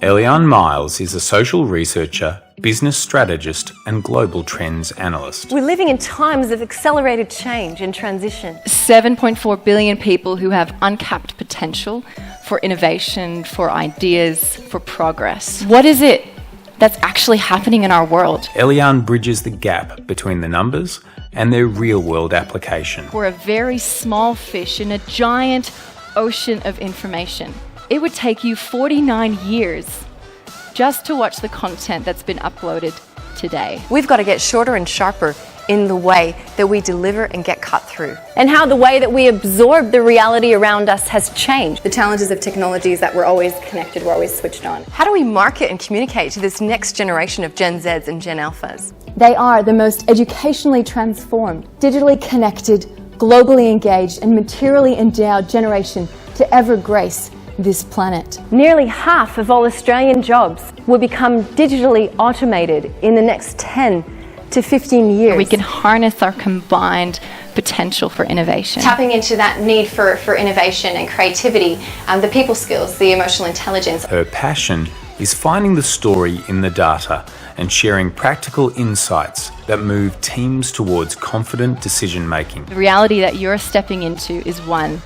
Eliane Miles is a social researcher, business strategist and global trends analyst. We're living in times of accelerated change and transition. 7.4 billion people who have uncapped potential for innovation, for ideas, for progress. What is it that's actually happening in our world? Eliane bridges the gap between the numbers and their real-world application. We're a very small fish in a giant ocean of information. It would take you 49 years just to watch the content that's been uploaded today. We've got to get shorter and sharper in the way that we deliver and get cut through. And how the way that we absorb the reality around us has changed. The challenges of technology is that we're always connected, we're always switched on. How do we market and communicate to this next generation of Gen Zs and Gen Alphas? They are the most educationally transformed, digitally connected, globally engaged and materially endowed generation to ever grace this planet. Nearly half of all Australian jobs will become digitally automated in the next 10 to 15 years. We can harness our combined potential for innovation. Tapping into that need for innovation and creativity, the people skills, the emotional intelligence. Her passion is finding the story in the data and sharing practical insights that move teams towards confident decision-making. The reality that you're stepping into is one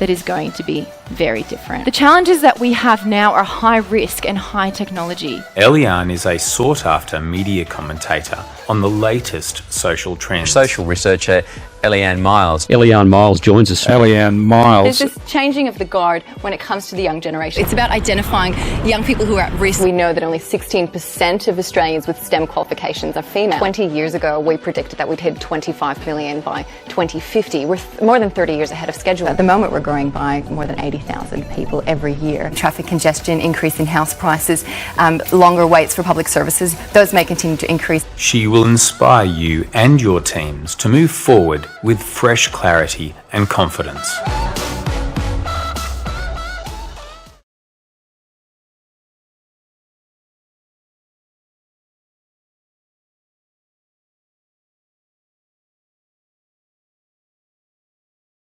that is going to be very different. The challenges that we have now are high risk and high technology. Eliane is a sought-after media commentator on the latest social trends. Social researcher Eliane Miles. Eliane Miles joins us. Eliane Miles. There's this changing of the guard when it comes to the young generation. It's about identifying young people who are at risk. We know that only 16% of Australians with STEM qualifications are female. 20 years ago, we predicted that we'd hit 25 million by 2050. We're more than 30 years ahead of schedule. At the moment, we're growing by more than 80,000 people every year. Traffic congestion, increasing house prices, longer waits for public services, those may continue to increase. She will inspire you and your teams to move forward with fresh clarity and confidence.